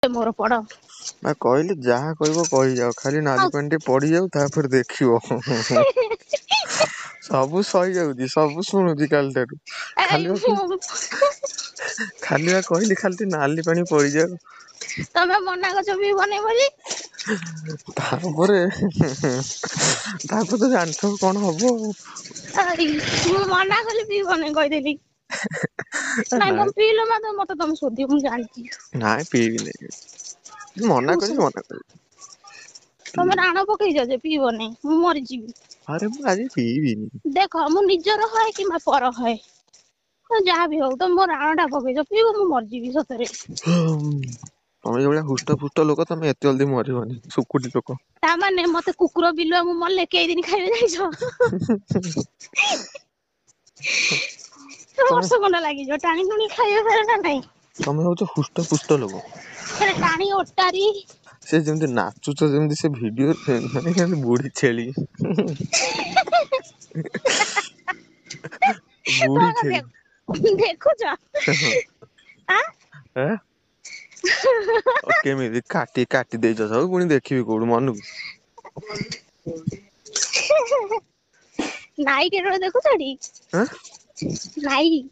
ମୋର ପଡ ନା କହିଲି ଯାହା କହିବ କହିଯାଅ, ଖାଲି ଆଉ ନାଲି ପାଣି ଟିକେ ପଡିଯାଉ ତାପରେ ଦେଖିବ। ସବୁ ସହିଯାଉଛି, ସବୁ ଶୁଣୁଛି କାଲିଠାରୁ। ଏଇ ଖାଲି ବା ମୁଁ ଖାଲି ବା କହିଲି ଖାଲି ଟିକେ ନାଲି ପାଣି ପଡିଯାଉ। ତମେ ମନା କରୁଛ ପିଇବନି ବୋଲି। ତାପରେ ତ ଜାଣିଥିବ କଣ ହବ ଆଉ। ମୁଁ ମନା କଲି ପିଇବନି କହିଦେଲି। ନାଇଁ ତମେ ପିଇଲ ମାନେ ମତେ ତମେ ଶୋଧିବ ମୁଁ ଜାଣିଛି। ନାଇଁ ପିଇବିନି, ମନା କରିଛି ମନା କରିଛି। ତମେ ରାଣ ପକେଇଛ ଯେ ପିଇବନି, ମୁଁ ମରିଯିବି। ଆରେ ମୁଁ ଆଜି ପିଇବିନି। ଦେଖ ମୁଁ ନିଜର ହଏ କିମ୍ବା ପର ହଏ, ଯାହା ବି ହଉ ତମେ ମୋ ରାଣ ଟା ପକେଇଛ ପିଇବ ମୁଁ ମରିଯିବି ସତରେ। ତମେ ଯୋଉଭଳିଆ ହୁଷ୍ଟ ଫୁଷ୍ଟ ଲୋକ ତମେ ଏତେ ଜଲଦି ମରିବନି, ଶୁକୁଟି ଲୋକ। ତାମାନେ ମତେ କୁକୁର ବିଲୁଆ ମୁଁ ମଲେ କେଇଦିନ ଖାଇବେ ଯାଇଛ। ତମେ ବର୍ଷ ଖଣ୍ଡ ଲାଗିଯିବ ଟାଣି ଟୁଣି ଖାଇବା ଫାଇବା ନା ନାଇଁ। ତମେ ହଉଛ ହୁଷ୍ଟ ପୁଷ୍ଟ ଲୋକ। ଫେରେ ଟାଣି ଓଟାରି ସେ ଯେମିତି ନାଚୁଛ ଯେମିତି ସେ ଭିଡିଓରେ ମାନେ କେମିତି ବୁଢୀ ଛେଳି। ବୁଢୀ ତମେ ଛେଳି। ଦେଖୁଛ ଆଁ ଆଁ ଆଉ କେମିତି କାଟି ଦେଇଛ ସବୁ, ପୁଣି ଦେଖିବି କୋଉଠୁ ମନକୁ। ନାଇ କେତେବେଳେ ଦେଖୁଛଟି ଆଁ ନାଇ।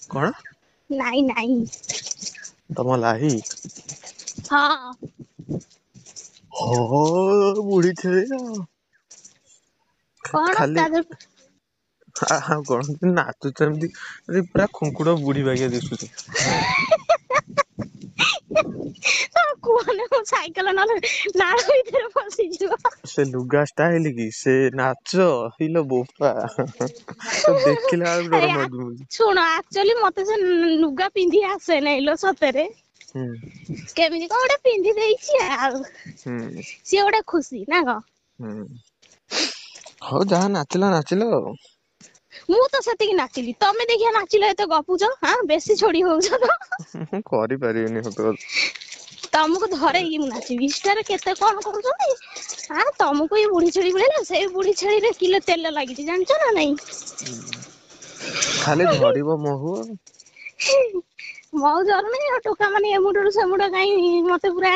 କଣ? ନାଇଁ। ତମ ଲାହି। ହଁ। ହଁ ବୁଢୀ ଛେଳି ଆଉ। କଣ ଖାଲି ତା ଦେହରେ ଆଉ କଣ ନାଚୁଛ ଏମିତି ପୁରା ଖୁଙ୍କୁଡ ବୁଢୀ ବାଗିଆ ଦିଶୁଛ। କୁହନି ମୋ ସାଇକେଲ ନହେଲେ ନାଳ ଭିତରେ ପସିଯିବ। ସେ ଲୁଗା ଷ୍ଟାଇଲ କି ସେ ନାଚ ଇଲୋ ବୋପା। ତ ଦେଖିଲା ବେଳକୁ ଆରେ ଡର ମାଡୁଛି। ଶୁଣ ଆକ୍ଚୁଆଲି ମତେ ସେ ଲୁଗା ପିନ୍ଧି ଆସେ ନାଇଁ ଲୋ ସତରେ। ହୁଁ କେମିତି କଣ ଗୋଟେ ପିନ୍ଧି ଦେଇଛି ଆଉ, ହୁଁ ସିଏ ଗୋଟେ ଖୁସି ନା କଣ। ହୁଁ ହଉ ଯାହା ନାଚିଲ ଆଉ। ମୁଁ ତ ସେତିକି ନାଚିଲି, ତମେ ଦେଖିଆ ନାଚିଲ ଏତେ ଗପୁଛ ବେଶୀ ଛଡି ହଉଛ ତ। ମୁଁ କରିପାରିବିନି ସତ କଥା। ତମକୁ ଧରେଇକି ମୁଁ ନାଚିବି, ଇଷ୍ଟାରେ କେତେ କଣ କରୁଛନ୍ତି। ତମକୁ ଏଇ ବୁଢୀ ଛେଳି ଭଳିଆ, ସେଇ ବୁଢୀ ଛେଳିରେ କିଲେ ତେଲ ଲାଗିଛି ଜାଣିଛ ନା ନାଇଁ। ଖାଲି ଝଡିବ ମହୁ ଆଉ। ମହୁ ଝରୁନି ଆଉ ଟୋକା ମାନେ ଏମୁଣ୍ଡରୁ ସେମୁଣ୍ଡ କାଇଁ ମତେ ପୁରା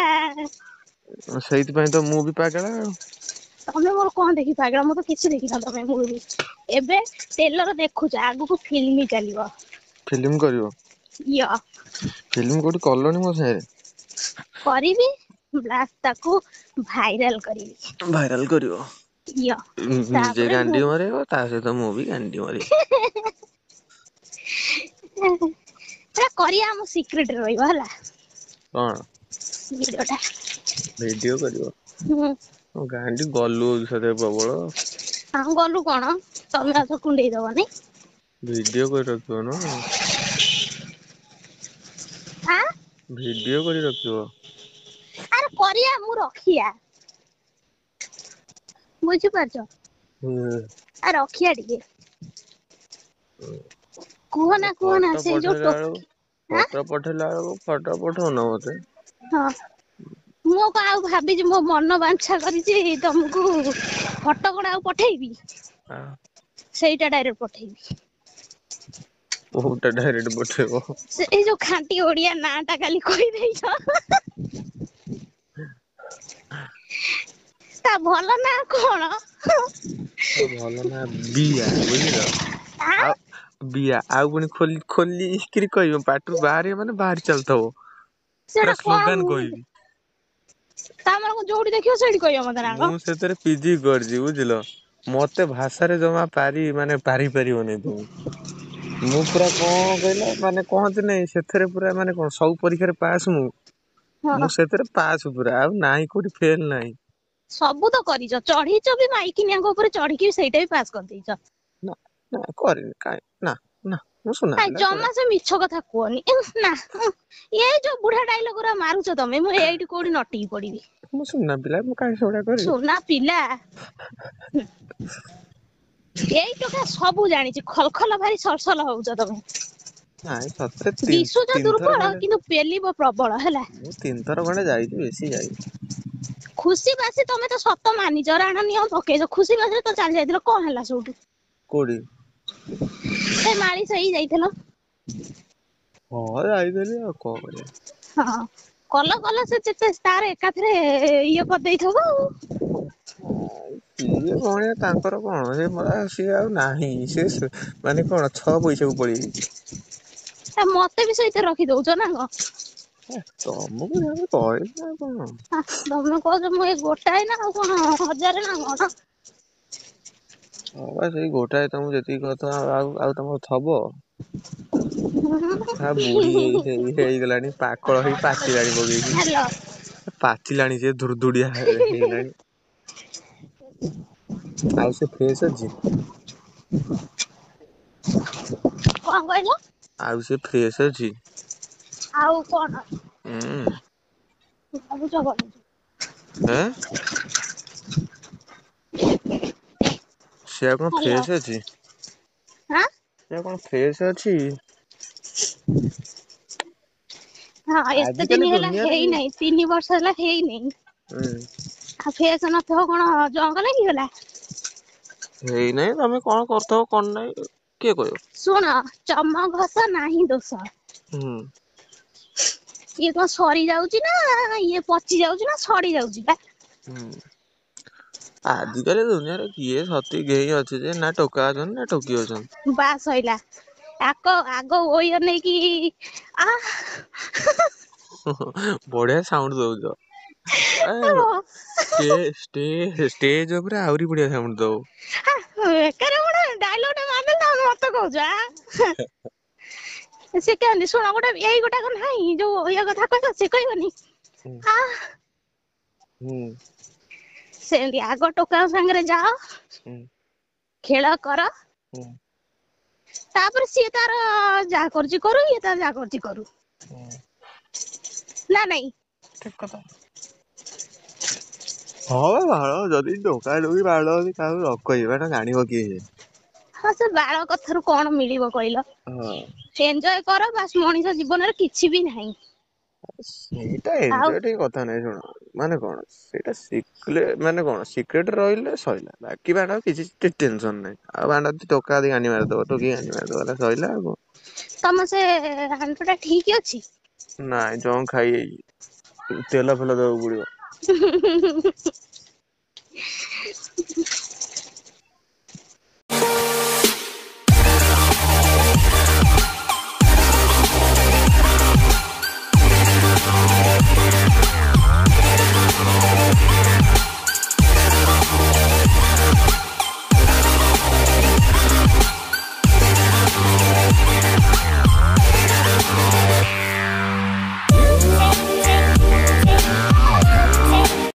ସେଇଥିପାଇଁ ତ ମୁଁ ବି ପାଗଳା ଆଉ। ତମେ ମୋର କଣ ଦେଖି ପାଗଳା ମୁଁ ତ କିଛି ଦେଖିନ ତମେ ମୂଳରୁ। ଏବେ ଟେଲର ଦେଖୁଛ, ଆଗକୁ ଫିଲ୍ମ ଚାଲିବ। ଫିଲ୍ମ କରିବ, ୟ ଫିଲ୍ମ କୋଉଠି କଲଣି ମୋ ସାଙ୍ଗରେ। କରିବି ତାକୁ ଭାଇରାଲ କରିବି। ଭାଇରାଲ କରିବ, ୟ ନିଜେ ତାପରେ ମୁଁ ଗାଣ୍ଡି ମରେଇବ ତା ସହିତ ମୁଁ ବି ଗାଣ୍ଡି ମରେଇବି। ସେଟା କରିବା ଆମ ସିକ୍ରେଟରେ ରହିବ ହେଲା। କଣ? ଭିଡିଓ ଟା। ଭିଡିଓ କରିବ, ହୁଁ ଗାଣ୍ଡି ଗଲୁ ସେଥିରେ ପ୍ରବଳ। ହଁ ଗଲୁ କଣ ତମେ ଆସ କୁଣ୍ଡେଇ ଦବନି। ଭିଡିଓ କରି ରଖିବ ନା। ଆଁ ଭିଡିଓ କରି ରଖିବ। ଆରେ କରିବା ମୁଁ ରଖିଆ। ବୁଝିପାରୁଛ। ହୁଁ। ଆ ରଖିଆ ଟିକେ। କୁହନା ଫଟୋ ସେଇ ଯୋଉ ପଠେଇଲା ବେଳକୁ ଟୋକି ଆଁ ଫଟୋ ପଠେଇଲା ବେଳକୁ ଫଟୋ ପଠଉନ ମତେ। ହଁ ମୁଁ କଣ ଆଉ ଭାବିଛି ମୋ ମନ ବାଞ୍ଛା କରିଛି ତମକୁ ଫଟୋ କଣ ଆଉ ପଠେଇବି। ହଁ। ସେଇଟା ଡାଇରେକ୍ଟ ପଠେଇବି। କୋଉଟା ଡାଇରେକ୍ଟ ପଠେଇବ। ସେ ଏଇ ଯୋଉ ଖାଣ୍ଟି ଓଡିଆ ନାଁ ଟା କାଲି କହିଦେଇଛ। ତା ଭଲ ନାଁ କଣ? ତା ଭଲ ନାଁ ବିଆ ବୁଝିଲ ଆଁ ଆଉ ବିଆ ଆଉ ପୁଣି ଖୋଲିକିରି କହିବ ପାଟିରୁ ବାହାରିବ ମାନେ ବାହାରି ଚାଲୁଥିବ। ସେଟା ପୁରା କଣ ସ୍ଲୋଗାନ ମୁଁ କହିବି। ତା ମାନେ ଯୋଉଠି ଦେଖିବ ସେଇଠି କହିବ ମତେ ନା ମୁଁ କଣ? ସେଥିରେ ପିଜି କରିଛି ବୁଝିଲ ମତେ ଭାଷାରେ ଜମା ପାରି ପାରିବନି ତମେ। ମୁଁ ପୁରା କଣ କହିଲ ମାନେ କହନ୍ତି ନାଇଁ ସେଥିରେ ପୁରା ମାନେ କଣ ସବୁ ପରୀକ୍ଷାରେ ପାସ୍ ମୁଁ। ହଁ ମୁଁ ସେଥିରେ ପାସ୍ ପୁରା ଆଉ ନାହିଁ କୋଉଠି ଫେଲ ନାହିଁ। ସବୁ ତ କରିଛ ଚଢିଛ ବି ମାଇକିନିଆଙ୍କ ଉପରେ ଚଢିକି ସେଇଟା ବି ପାସ୍ କରିଦେଇଛ। ନା ନା କରିନି କାଇଁ ନା ନା। ମୁଁ ସୁନା କାଇଁ ପିଲା ସେଗୁଡା ଜମା ସେ ମିଛ କଥା କୁହନି ନା ଏଇ ଯୋଉ ବୁଢା ଡାଇଲଗ ଗୁରା ମାରୁଛ ତମେ ମୁଁ ଏଇଠି କୋଉଠି ନଟିକି ପଡିବି। ମୁଁ ସୁନା ପିଲା ମୁଁ କାହିଁ ସେଗୁଡା କରିବି। ସୁନା ପିଲା ଏଇ ଟୋକା ସବୁ ଜାଣିଛି ଖଲ ଖଲ ଭାରି ସଲସଲ ହଉଛ ତମେ। ନାଇଁ ସତରେ ଦିଶୁଛ ତିନିଥର ଦୁର୍ବଳ ଖଣ୍ଡେ କିନ୍ତୁ ପେଲିବ ପ୍ରବଳ ହେଲା। ମୁଁ ତିନିଥର ଖଣ୍ଡେ ଯାଇଛି ବେଶୀ ଯାଇନି। ଖୁସି ବାସି ତମେ ତ ସତ ମାନିଛ ରାଣ ନିୟମ ପକେଇଛ ଖୁସି ବାସିରେ ତ ଚାଲି ଯାଇଥିଲ କଣ ହେଲା ସେଇଠୁ। କୋଉଠି? ସେ ମାଳି ସାହି ଯାଇଥିଲ। ହଁ ଯାଇଥିଲି ଆଉ କଣ କରିବା। ହଁ କଲ ସେ ଯେତେ ତାର ଏକାଥରେ ଇଏ କରିଦେଇଥିବ ଆଉ। ସିଏ କଣ ତାଙ୍କର କଣ ସିଏ ଆଉ ନାହିଁ ମାନେ କଣ 6 ପଇସାକୁ ପଳେଇଯାଇଛି। ମତେ ବି ସେଇଥିରେ ରଖି ଦଉଛ ନା କଣ? ତମକୁ ଜଣେ କହିଲେ ଆଉ କଣ? ତମେ କହୁଛ ମୁଁ ଏଇ ଗୋଟାଏ ନା ଆଉ କଣ ହଜାରେ ନା କଣ? ହଁ ସେଇ ଗୋଟାଏ ତମକୁ ଯେତିକି କଥା ଆଉ ତମର ଥବ। ବୁଢୀ ହେଇଗଲାଣି ପାକଳ ହେଇ ପାଚିଲାଣି ପକେଇକି। ହାଲୋ। ପାଚିଲାଣି ସେ ଧୁଡୁଡିଆ ହେଇଗଲାଣି। ଆଉ ସେ ଫ୍ରେଶ ଅଛି। କଣ କହିଲ? ଆଉ ସେ ଫ୍ରେଶ ଅଛି। ଆଉ କଣ? ହୁଁ। ଭାବୁଛ କଣ? ଆଁ। ସେ ଆଉ କଣ ହାଲୋ ଫ୍ରେଶ ଅଛି? ଆଁ ସେ କଣ ଫ୍ରେଶ ଅଛି? ହଁ ଏତେ ଆଜିକାଲି ଦିନ ହେଲା ଦୁନିଆରେ ହେଇନାହିଁ 3 ବର୍ଷ ହେଲା ହେଇନାହିଁ। ହୁଁ। ଆଉ ଫ୍ରେଶ ନଥିବ କଣ ଜଙ୍ଗ ଲାଗିଗଲା? ହେଇନାଇଁ ତମେ କଣ କରୁଥିବ କଣ ନାଇଁ କିଏ କହିବ? ଶୁଣ ଚମ ଘଷ ନାହିଁ ଦୋଷ। ହୁଁ। ଇଏ କଣ ସରି ଯାଉଛି ନା ଇଏ ପଚି ଯାଉଛି ନା ସଡି ଯାଉଛି ବା। ହୁଁ ଆଜିକାଲି ଦୁନିଆରେ କିଏ ସତୀ କେହି ଅଛି ଯେ ନା ଟୋକା ଅଛନ୍ତି ନା ଟୋକି ଅଛନ୍ତି। ବାସ୍ ସଇଲା ଆଗ ଓଇଅ ନେଇକି ଆ ବଢିଆ ସାଉଣ୍ଡ ଦଉଛ। ଷ୍ଟେଜ ଉପରେ ଆହୁରି ବଢିଆ ସାଉଣ୍ଡ ଦବ। ବେକାର ଗୋଟେ ଡାଇଲଗ ମାରିଦେଲ ତମେ ମତେ କହୁଛ ଆଁ। ସେ କେମତି ଶୁଣ ଗୋଟେ ଏଇ ଗୋଟା ନାହିଁ ଯୋଉ ଇଅ କଥା କହିବ ସେ କହିବନି। ହୁଁ ଆ ହୁଁ। ସେମିତି ଆଗ ଟୋକା ସାଙ୍ଗରେ ଯାଅ। ହୁଁ। ଖେଳ କର। ହୁଁ। ତାପରେ ସିଏ ତାର ଯାହା କରୁଛି କରୁ ଇଏ ତାର ଯାହା କରୁଛି କରୁ। ହୁଁ। ନା ନାଇଁ। ଠିକ କଥା। ହଁ ବାଳ ଯଦି ଟୋକା ଟୋକି ବାଳ କାହାକୁ ନ କହିବା ଏଟା ଜାଣିବ କିଏ ସେ। ହଁ ସେ ବାଳ କଥାରୁ କଣ ମିଳିବ କହିଲ। ହଁ। ଏଞ୍ଜୟ କର ବାସ୍ ମଣିଷ ଜୀବନରେ କିଛି ବି ନାହିଁ। ସେଇଟା ଆଉ ଏଞ୍ଜୟ ଠିକ କଥା ନାଇଁ ଶୁଣ ମାନେ କଣ ସେଇଟା ମାନେ କଣ ସିକ୍ରେଟ ରହିଲେ ସଇଲା ବାକି ବାଣ କିଛି ଟେନସନ ନାହିଁ। ଆଉ ବାଣ୍ଡ ଟୋକା ଯଦି ଗାଣ୍ଡି ମାରିଦବ ଟୋକି ଗାଣ୍ଡି ମାରିଦବ ହେଲେ ସଇଲା ଆଉ କଣ। ତମ ସେ ହାଣ୍ଟୁ ଟା ଠିକ ଅଛି? ନାଇଁ ଜଙ୍କ୍ ଖାଇଯାଇଛି ତେଲ ଫେଲ ଦବାକୁ ପଡିବ।